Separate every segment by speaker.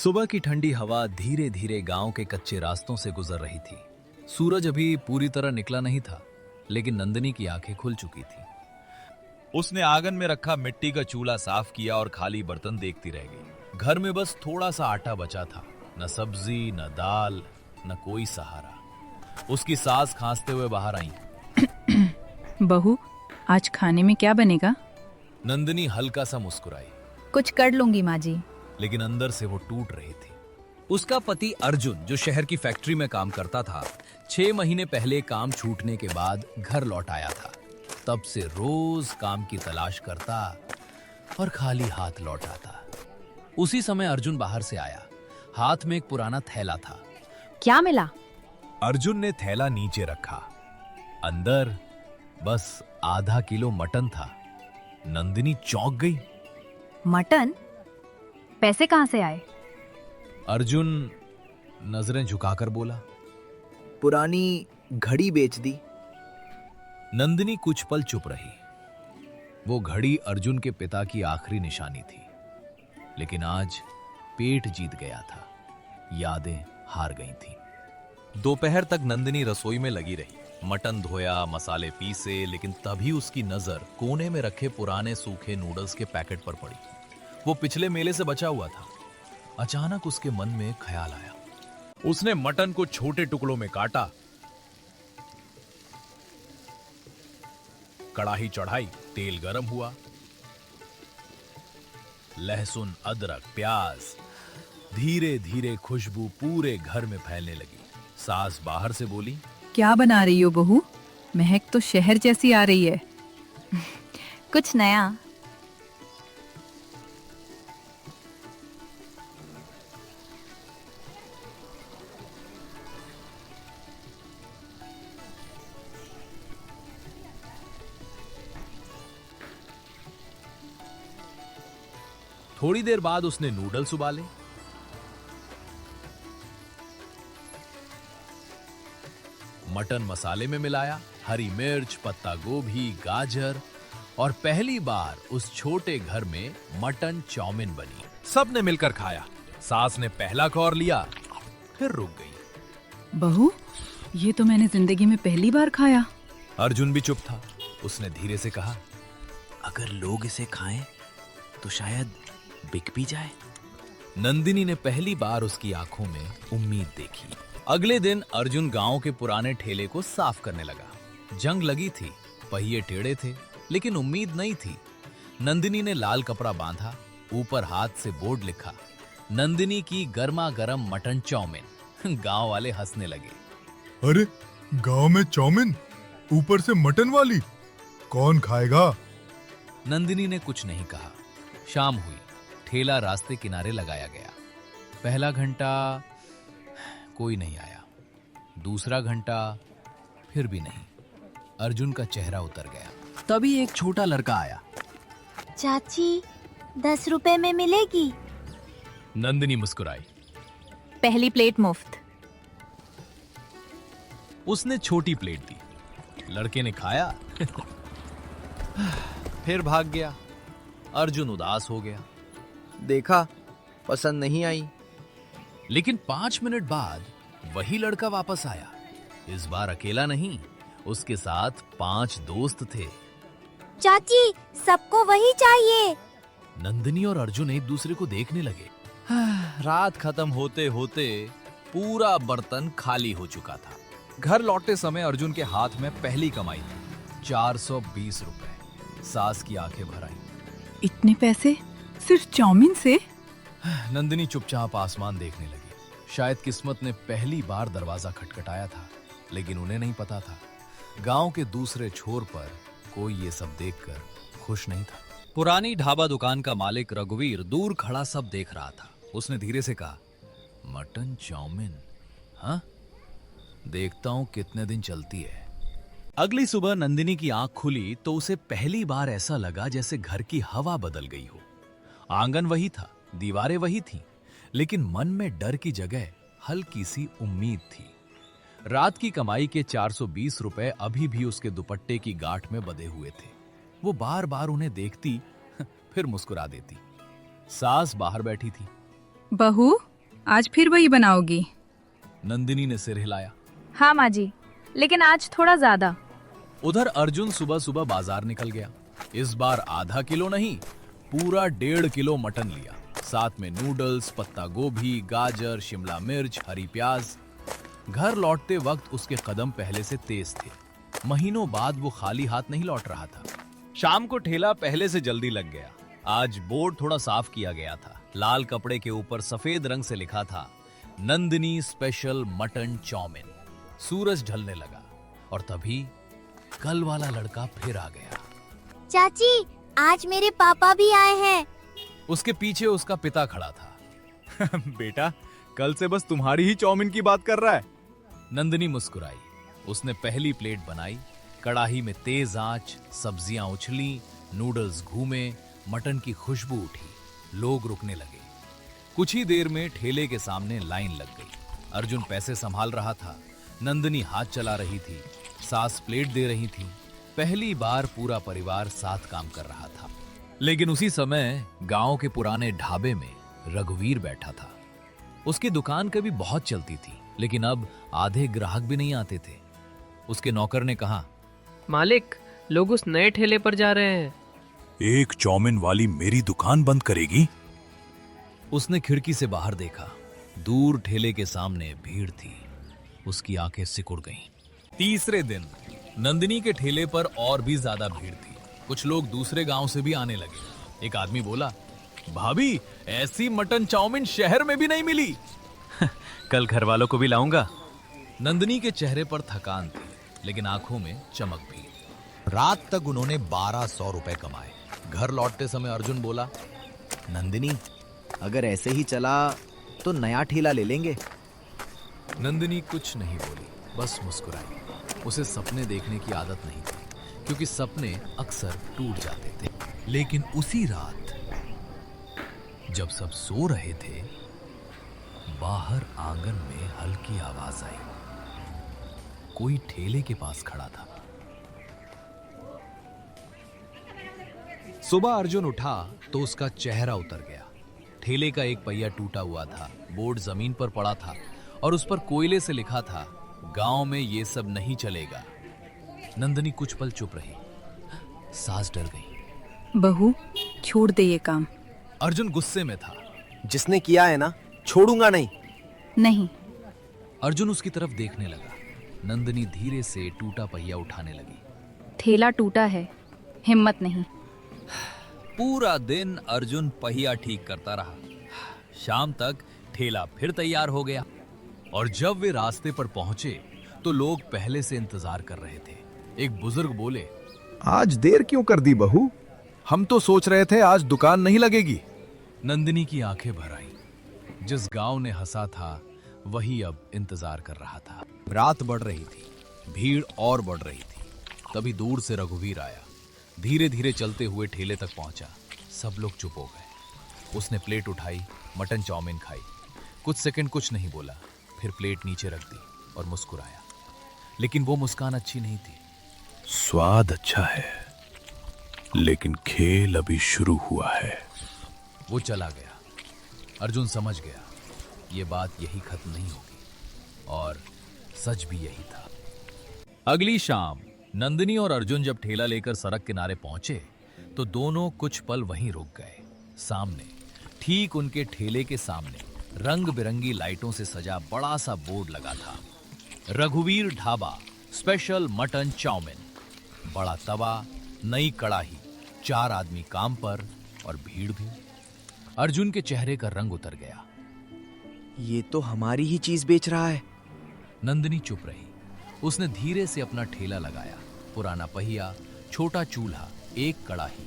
Speaker 1: सुबह की ठंडी हवा धीरे धीरे गांव के कच्चे रास्तों से गुजर रही थी। सूरज अभी पूरी तरह निकला नहीं था, लेकिन नंदिनी की आंखें खुल चुकी थी।
Speaker 2: उसने आंगन में रखा मिट्टी का चूल्हा साफ किया और खाली बर्तन देखती रह गई। घर में बस थोड़ा सा आटा बचा था, न सब्जी, न दाल, न कोई सहारा। उसकी सास खांसते हुए बाहर आई।
Speaker 3: बहू, आज खाने में क्या बनेगा?
Speaker 1: नंदिनी हल्का सा मुस्कुराई,
Speaker 4: कुछ कर लूंगी माँ जी।
Speaker 1: लेकिन अंदर से वो टूट रही थी। उसका पति अर्जुन, जो शहर की फैक्ट्री में काम करता था, 6 महीने पहले काम छूटने के बाद घर लौट आया था। तब से रोज काम की तलाश करता और खाली हाथ लौट आता। उसी समय अर्जुन बाहर से आया। हाथ में एक पुराना थैला था।
Speaker 4: क्या मिला?
Speaker 1: अर्जुन ने थैला नीचे रखा। अंदर बस आधा किलो मटन था। नंदिनी चौंक गई।
Speaker 4: मटन? पैसे कहाँ से आए?
Speaker 1: अर्जुन नजरें झुकाकर बोला,
Speaker 5: पुरानी घड़ी बेच दी।
Speaker 1: नंदिनी कुछ पल चुप रही। वो घड़ी अर्जुन के पिता की आखिरी निशानी थी, लेकिन आज पेट जीत गया था। यादें हार गई थीं। दोपहर तक नंदिनी रसोई में लगी रही। मटन धोया, मसाले पीसे, लेकिन तभी उसकी नजर कोने में रखे पुराने सूखे नूडल्स के पैकेट पर पड़ी। वो पिछले मेले से बचा हुआ था। अचानक उसके मन में एक ख्याल आया।
Speaker 2: उसने मटन को छोटे टुकड़ों में काटा, कढ़ाई चढ़ाई, तेल गरम हुआ। लहसुन, अदरक, प्याज, धीरे धीरे खुशबू पूरे घर में फैलने लगी। सास बाहर से बोली,
Speaker 3: क्या बना रही हो बहू? महक तो शहर जैसी आ रही है।
Speaker 4: कुछ नया।
Speaker 1: थोड़ी देर बाद उसने नूडल्स उबाले। मटन मसाले में मिलाया, हरी मिर्च, पत्ता गोभी, गाजर, और पहली बार उस छोटे घर में मटन चाउमीन बनी। सबने मिलकर खाया। सास ने पहला कौर लिया, फिर रुक गई।
Speaker 3: बहू, ये तो मैंने जिंदगी में पहली बार खाया।
Speaker 1: अर्जुन भी चुप था। उसने धीरे से कहा,
Speaker 5: अगर लोग इसे खाएं तो शायद बिक भी जाए।
Speaker 1: नंदिनी ने पहली बार उसकी आंखों में उम्मीद देखी। अगले दिन अर्जुन गांव के पुराने ठेले को साफ करने लगा। जंग लगी थी, पहिए टेढ़े थे, लेकिन उम्मीद नहीं थी। नंदिनी ने लाल कपड़ा बांधा, ऊपर हाथ से बोर्ड लिखा, नंदिनी की गर्मा गर्म मटन चाउमीन। गांव वाले हंसने लगे।
Speaker 6: अरे, गांव में चाउमीन, ऊपर से मटन वाली, कौन खाएगा?
Speaker 1: नंदिनी ने कुछ नहीं कहा। शाम हुई। ठेला रास्ते किनारे लगाया गया। पहला घंटा कोई नहीं आया। दूसरा घंटा, फिर भी नहीं। अर्जुन का चेहरा उतर गया। तभी एक छोटा लड़का आया।
Speaker 7: चाची, 10 रुपए में मिलेगी?
Speaker 1: नंदिनी मुस्कुराई।
Speaker 4: पहली प्लेट मुफ्त।
Speaker 1: उसने छोटी प्लेट दी। लड़के ने खाया, फिर भाग गया। अर्जुन उदास हो गया।
Speaker 5: देखा, पसंद नहीं आई।
Speaker 1: लेकिन 5 मिनट बाद वही लड़का वापस आया। इस बार अकेला नहीं, उसके साथ 5 दोस्त थे।
Speaker 7: चाची, सबको वही चाहिए।
Speaker 1: नंदिनी और अर्जुन एक दूसरे को देखने लगे। रात खत्म होते होते पूरा बर्तन खाली हो चुका था। घर लौटते समय अर्जुन के हाथ में पहली कमाई थी, 420 रुपए। सास की आंखें भर आई।
Speaker 3: इतने पैसे सिर्फ चाउमीन से?
Speaker 1: नंदिनी चुपचाप आसमान देखने लगी। शायद किस्मत ने पहली बार दरवाजा खटखटाया था, लेकिन उन्हें नहीं पता था, गांव के दूसरे छोर पर कोई ये सब देखकर खुश नहीं था। पुरानी ढाबा दुकान का मालिक रघुवीर दूर खड़ा सब देख रहा था। उसने धीरे से कहा, मटन चाउमीन, हाँ, देखता हूं कितने दिन चलती है। अगली सुबह नंदिनी की आंख खुली तो उसे पहली बार ऐसा लगा जैसे घर की हवा बदल गई हो। आंगन वही था, दीवारें वही थीं, लेकिन मन में डर की जगह हल्की सी उम्मीद थी। रात की कमाई के 420 रुपए अभी भी उसके दुपट्टे की गांठ में बंधे हुए थे। वो बार बार उन्हें देखती, फिर मुस्कुरा देती। सास बाहर बैठी थी।
Speaker 3: बहू, आज फिर वही बनाओगी?
Speaker 1: नंदिनी ने सिर हिलाया।
Speaker 4: हाँ माँ जी, लेकिन आज थोड़ा ज्यादा।
Speaker 1: उधर अर्जुन सुबह सुबह बाजार निकल गया। इस बार आधा किलो नहीं, पूरा 1.5 किलो मटन लिया, साथ में नूडल्स, पत्ता गोभी, गाजर, शिमला मिर्च, हरी प्याज। घर लौटते वक्त उसके कदम पहले से तेज थे। महीनों बाद वो खाली हाथ नहीं लौट रहा था।
Speaker 2: शाम को ठेला पहले से जल्दी लग गया। आज बोर्ड थोड़ा साफ किया गया था। लाल कपड़े के ऊपर सफेद रंग से लिखा था, नंदिनी स्पेशल मटन चाउमीन। सूरज ढलने लगा और तभी कल वाला लड़का फिर आ गया।
Speaker 7: चाची, आज मेरे पापा भी आए हैं।
Speaker 1: उसके पीछे उसका पिता खड़ा था।
Speaker 8: बेटा, कल से बस तुम्हारी ही चाउमीन की बात कर रहा है।
Speaker 1: नंदिनी मुस्कुराई। उसने पहली प्लेट बनाई। कड़ाही में तेज आंच, सब्जियां उछली, नूडल्स घूमे, मटन की खुशबू उठी। लोग रुकने लगे। कुछ ही देर में ठेले के सामने लाइन लग गई। अर्जुन पैसे संभाल रहा था, नंदिनी हाथ चला रही थी, सास प्लेट दे रही थी। पहली बार पूरा परिवार साथ काम कर रहा था। लेकिन उसी समय गांव के पुराने ढाबे में रघुवीर बैठा था। उसकी दुकान कभी बहुत चलती थी, लेकिन अब आधे ग्राहक भी नहीं आते थे। उसके नौकर ने कहा,
Speaker 9: मालिक, लोग उस नए ठेले पर जा रहे हैं।
Speaker 8: एक चाउमीन वाली मेरी दुकान बंद करेगी?
Speaker 1: उसने खिड़की से बाहर देखा। दूर ठेले के सामने भीड़ थी। उसकी आंखें सिकुड़ गईं। तीसरे दिन नंदिनी के ठेले पर और भी ज्यादा भीड़ थी। कुछ लोग दूसरे गांव से भी आने लगे। एक आदमी बोला, भाभी, ऐसी मटन चाउमीन शहर में भी नहीं मिली।
Speaker 5: कल घर वालों को भी लाऊंगा।
Speaker 1: नंदिनी के चेहरे पर थकान थी, लेकिन आंखों में चमक भी। रात तक उन्होंने 1200 रुपए कमाए। घर लौटते समय अर्जुन बोला,
Speaker 5: नंदिनी, अगर ऐसे ही चला तो नया ठेला ले लेंगे।
Speaker 1: नंदिनी कुछ नहीं बोली, बस मुस्कुराई। उसे सपने देखने की आदत नहीं थी, क्योंकि सपने अक्सर टूट जाते थे। लेकिन उसी रात जब सब सो रहे थे, बाहर आंगन में हल्की आवाज आई। कोई ठेले के पास खड़ा था। सुबह अर्जुन उठा तो उसका चेहरा उतर गया। ठेले का एक पहिया टूटा हुआ था, बोर्ड जमीन पर पड़ा था और उस पर कोयले से लिखा था, गांव में ये सब नहीं चलेगा। नंदिनी कुछ पल चुप रही। सास डर गई।
Speaker 3: बहू, छोड़ दे ये काम।
Speaker 1: अर्जुन गुस्से में था।
Speaker 5: जिसने किया है ना, छोड़ूंगा नहीं।
Speaker 3: नहीं।
Speaker 1: अर्जुन उसकी तरफ देखने लगा। नंदिनी धीरे से टूटा पहिया उठाने लगी।
Speaker 4: ठेला टूटा है, हिम्मत नहीं।
Speaker 2: पूरा दिन अर्जुन पहिया ठीक करता रहा। शाम तक ठेला फिर तैयार हो गया।
Speaker 1: और जब वे रास्ते पर पहुंचे तो लोग पहले से इंतजार कर रहे थे। एक बुजुर्ग बोले,
Speaker 6: आज देर क्यों कर दी बहू? हम तो सोच रहे थे आज दुकान नहीं लगेगी।
Speaker 1: नंदिनी की आंखें भर आईं। जिस गांव ने हंसा था, वही अब इंतजार कर रहा था। रात बढ़ रही थी, भीड़ और बढ़ रही थी। तभी दूर से रघुवीर आया। धीरे धीरे चलते हुए ठेले तक पहुंचा। सब लोग चुप हो गए। उसने प्लेट उठाई, मटन चाउमीन खाई। कुछ सेकंड कुछ नहीं बोला, फिर प्लेट नीचे रख दी और मुस्कुराया। लेकिन वो मुस्कान अच्छी नहीं थी।
Speaker 8: स्वाद अच्छा है, लेकिन खेल अभी शुरू हुआ है।
Speaker 1: वो चला गया। अर्जुन समझ गया, ये बात यही खत्म नहीं होगी। और सच भी यही था। अगली शाम नंदिनी और अर्जुन जब ठेला लेकर सड़क किनारे पहुंचे तो दोनों कुछ पल वहीं रुक गए। सामने, ठीक उनके ठेले के सामने, रंग बिरंगी लाइटों से सजा बड़ा सा बोर्ड लगा था, रघुवीर ढाबा स्पेशल मटन चाउमीन। बड़ा तवा, नई कड़ाही, 4 आदमी काम पर और भीड़ भी। अर्जुन के चेहरे का रंग उतर गया।
Speaker 5: ये तो हमारी ही चीज बेच रहा है।
Speaker 1: नंदिनी चुप रही। उसने धीरे से अपना ठेला लगाया। पुराना पहिया, छोटा चूल्हा, एक कड़ाही,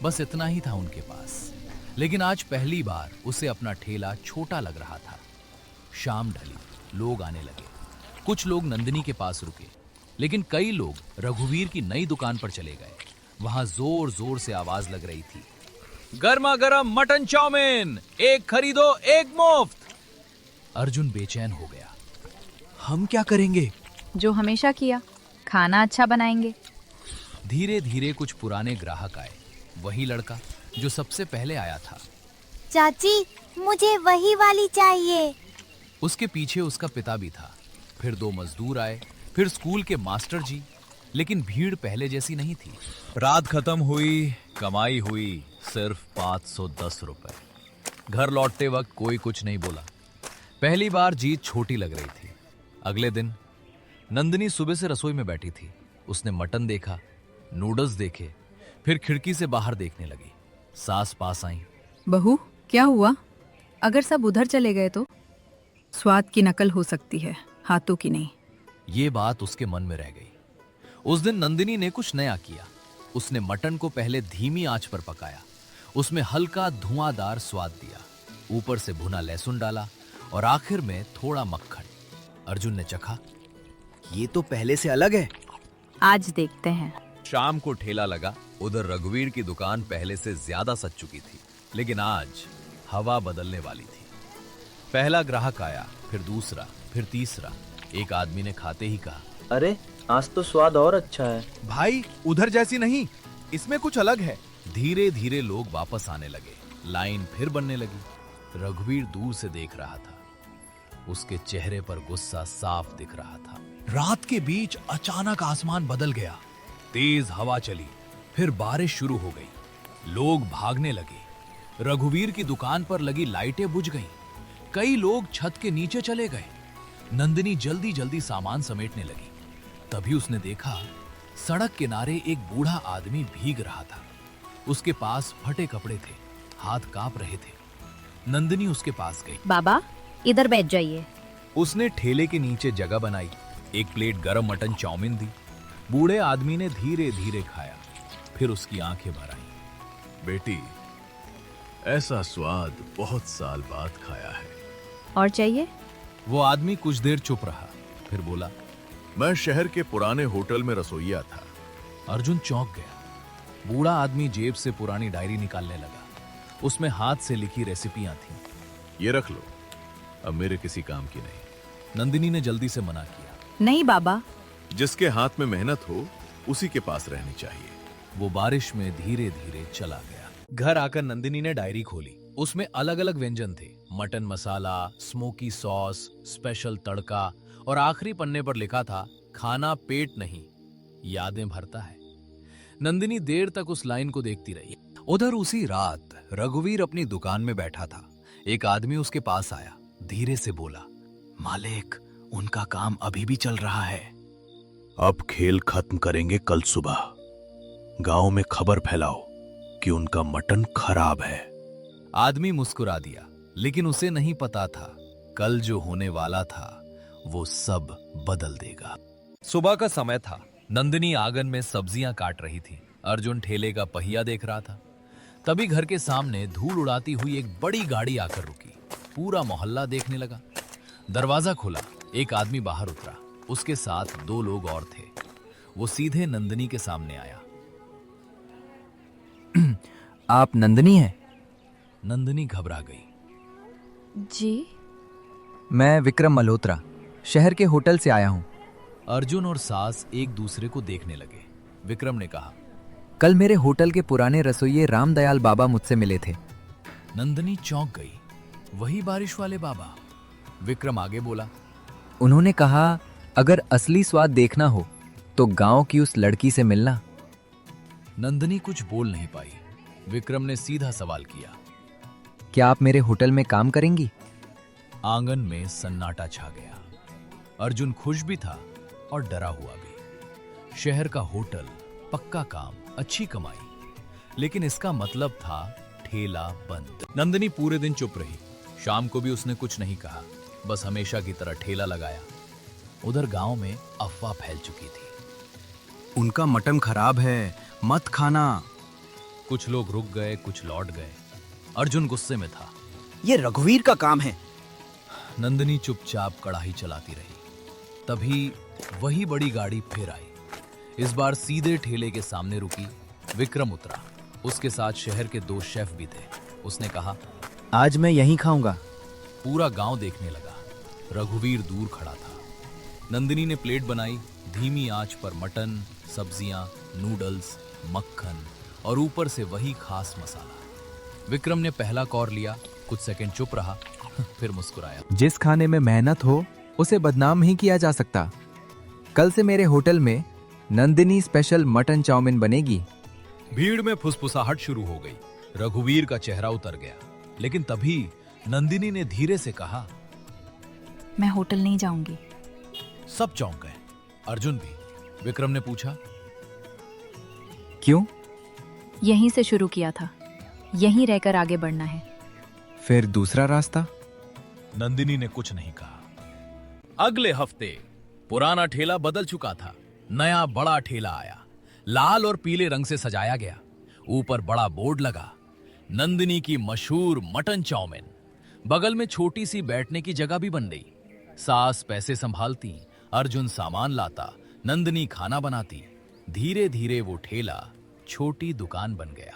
Speaker 1: बस इतना ही था उनके पास। लेकिन आज पहली बार उसे अपना ठेला छोटा लग रहा था। शाम ढली, लोग आने लगे। कुछ लोग नंदिनी के पास रुके, लेकिन कई लोग रघुवीर की नई दुकान पर चले गए। वहां जोर जोर से आवाज लग रही थी, गर्मा गर्म मटन चाउमीन, एक खरीदो एक मुफ्त। अर्जुन बेचैन हो गया।
Speaker 5: हम क्या करेंगे?
Speaker 4: जो हमेशा किया, खाना अच्छा बनाएंगे।
Speaker 1: धीरे धीरे कुछ पुराने ग्राहक आए। वही लड़का जो सबसे पहले आया था।
Speaker 7: चाची मुझे वही वाली चाहिए।
Speaker 1: उसके पीछे उसका पिता भी था। फिर 2 मजदूर आए, फिर स्कूल के मास्टर जी। लेकिन भीड़ पहले जैसी नहीं थी।
Speaker 2: रात खत्म हुई, कमाई हुई सिर्फ 510 रुपए।
Speaker 1: घर लौटते वक्त कोई कुछ नहीं बोला। पहली बार जीत छोटी लग रही थी। अगले दिन नंदिनी सुबह से रसोई में बैठी थी। उसने मटन देखा, नूडल्स देखे, फिर खिड़की से बाहर देखने लगी। सास पास आई।
Speaker 3: बहू, क्या हुआ? अगर सब उधर चले गए तो? स्वाद की नकल हो सकती है, हाथों की नहीं।
Speaker 1: ये बात उसके मन में रह गई। उस दिन नंदिनी ने कुछ नया किया। उसने मटन को पहले धीमी आंच पर पकाया, उसमें हल्का धुआंधार स्वाद दिया, ऊपर से भुना लहसुन डाला और आखिर में थोड़ा मक्खन। अर्जुन ने चखा।
Speaker 5: ये तो पहले से अलग है।
Speaker 4: आज देखते हैं।
Speaker 2: शाम को ठेला लगा। उधर रघुवीर की दुकान पहले से ज्यादा सज चुकी थी, लेकिन आज हवा बदलने वाली थी। पहला ग्राहक आया, फिर दूसरा, फिर तीसरा। एक आदमी ने खाते ही कहा,
Speaker 10: अरे आज तो स्वाद और अच्छा है।
Speaker 1: भाई उधर जैसी नहीं, इसमें कुछ अलग है। धीरे धीरे लोग वापस आने लगे। लाइन फिर बनने लगी। रघुवीर दूर से देख रहा था। उसके चेहरे पर गुस्सा साफ दिख रहा था। रात के बीच अचानक आसमान बदल गया। तेज हवा चली, फिर बारिश शुरू हो गई। लोग भागने लगे। रघुवीर की दुकान पर लगी लाइटें बुझ गईं। कई लोग छत के नीचे चले गए। नंदिनी जल्दी जल्दी सामान समेटने लगी। तभी उसने देखा सड़क किनारे एक बूढ़ा आदमी भीग रहा था। उसके पास फटे कपड़े थे, हाथ कांप रहे थे। नंदिनी उसके पास गई।
Speaker 4: बाबा इधर बैठ जाइए।
Speaker 1: उसने ठेले के नीचे जगह बनाई, एक प्लेट गरम मटन चाउमीन दी। बूढ़े आदमी ने धीरे धीरे खाया, फिर उसकी आंखें भर आईं।
Speaker 8: बेटी, ऐसा स्वाद बहुत साल बाद खाया है।
Speaker 4: और चाहिए?
Speaker 1: वो आदमी कुछ देर चुप रहा, फिर बोला,
Speaker 8: मैं शहर के पुराने होटल में रसोइया था।
Speaker 1: अर्जुन चौंक गया। बूढ़ा आदमी जेब से पुरानी डायरी निकालने लगा। उसमें हाथ से लिखी रेसिपियां थीं।
Speaker 8: ये रख लो, अब मेरे किसी काम की नहीं।
Speaker 1: नंदिनी ने जल्दी से मना किया।
Speaker 3: नहीं बाबा।
Speaker 8: जिसके हाथ में मेहनत हो उसी के पास रहनी चाहिए।
Speaker 1: वो बारिश में धीरे धीरे चला गया। घर आकर नंदिनी ने डायरी खोली। उसमें अलग अलग व्यंजन थे, मटन मसाला, स्मोकी सॉस, स्पेशल तड़का, और आखिरी पन्ने पर लिखा था, खाना पेट नहीं, यादें भरता है। नंदिनी देर तक उस लाइन को देखती रही। उधर उसी रात रघुवीर अपनी दुकान में बैठा था। एक आदमी उसके पास आया, धीरे से बोला,
Speaker 5: मालिक, उनका काम अभी भी चल रहा है।
Speaker 8: अब खेल खत्म करेंगे कल सुबह। गांव में खबर फैलाओ कि उनका मटन खराब है।
Speaker 1: आदमी मुस्कुरा दिया, लेकिन उसे नहीं पता था कल जो होने वाला था वो सब बदल देगा। सुबह का समय था। नंदिनी आंगन में सब्जियां काट रही थी। अर्जुन ठेले का पहिया देख रहा था। तभी घर के सामने धूल उड़ाती हुई एक बड़ी गाड़ी आकर रुकी। पूरा मोहल्ला देखने लगा। दरवाजा खुला, एक आदमी बाहर उतरा। उसके साथ 2 लोग और थे। वो सीधे नंदिनी के सामने आया।
Speaker 10: आप नंदिनी हैं?
Speaker 1: नंदिनी घबरा गई।
Speaker 4: जी।
Speaker 10: मैं विक्रम मल्होत्रा, शहर के होटल से आया हूँ।
Speaker 1: अर्जुन और सास एक दूसरे को देखने लगे। विक्रम ने कहा,
Speaker 10: कल मेरे होटल के पुराने रसोइये रामदयाल बाबा मुझसे मिले थे।
Speaker 1: नंदिनी चौंक गई। वही बारिश वाले बाबा। विक्रम आगे बोला,
Speaker 10: उन्होंने कहा, अगर असली स्वाद देखना हो तो गांव की उस लड़की से मिलना।
Speaker 1: नंदिनी कुछ बोल नहीं पाई। विक्रम ने सीधा सवाल किया,
Speaker 10: क्या आप मेरे होटल में काम करेंगी?
Speaker 1: आंगन में सन्नाटा छा गया। अर्जुन खुश भी था और डरा हुआ भी। शहर का होटल, पक्का काम, अच्छी कमाई, लेकिन इसका मतलब था ठेला बंद। नंदिनी पूरे दिन चुप रही। शाम को भी उसने कुछ नहीं कहा, बस हमेशा की तरह ठेला लगाया। उधर गांव में अफवाह फैल चुकी थी।
Speaker 5: उनका मटन खराब है, मत खाना।
Speaker 1: कुछ लोग रुक गए, कुछ लौट गए। अर्जुन गुस्से में था।
Speaker 5: ये रघुवीर का काम है।
Speaker 1: नंदिनी चुपचाप कढ़ाई चलाती रही। तभी वही बड़ी गाड़ी फिर आई। इस बार सीधे ठेले के सामने रुकी। विक्रम उतरा। उसके साथ शहर के 2 शेफ भी थे। उसने कहा,
Speaker 10: आज मैं यहीं खाऊंगा।
Speaker 1: पूरा गांव देखने लगा। रघुवीर दूर खड़ा था। नंदिनी ने प्लेट बनाई। धीमी आंच पर मटन, सब्जियां, नूडल्स, मक्खन और ऊपर से वही खास मसाला। विक्रम ने पहला कौर लिया, कुछ सेकंड चुप रहा, फिर मुस्कुराया।
Speaker 10: जिस खाने में मेहनत हो उसे बदनाम नहीं किया जा सकता। कल से मेरे होटल में नंदिनी स्पेशल मटन चाउमीन बनेगी।
Speaker 1: भीड़ में फुसफुसाहट शुरू हो गई। रघुवीर का चेहरा उतर गया, लेकिन तभी नंदिनी ने धीरे से कहा,
Speaker 4: मैं होटल नहीं जाऊंगी।
Speaker 1: सब चौंक गए, अर्जुन भी। विक्रम ने पूछा,
Speaker 10: क्यों?
Speaker 4: यहीं से शुरू किया था, यहीं रहकर आगे बढ़ना है।
Speaker 10: फिर दूसरा रास्ता?
Speaker 1: नंदिनी ने कुछ नहीं कहा। अगले हफ्ते पुराना ठेला बदल चुका था। नया बड़ा ठेला आया, लाल और पीले रंग से सजाया गया। ऊपर बड़ा बोर्ड लगा, नंदिनी की मशहूर मटन चाउमीन। बगल में छोटी सी बैठने की जगह भी बन गई। सास पैसे संभालती, अर्जुन सामान लाता, नंदिनी खाना बनाती। धीरे धीरे वो ठेला छोटी दुकान बन गया।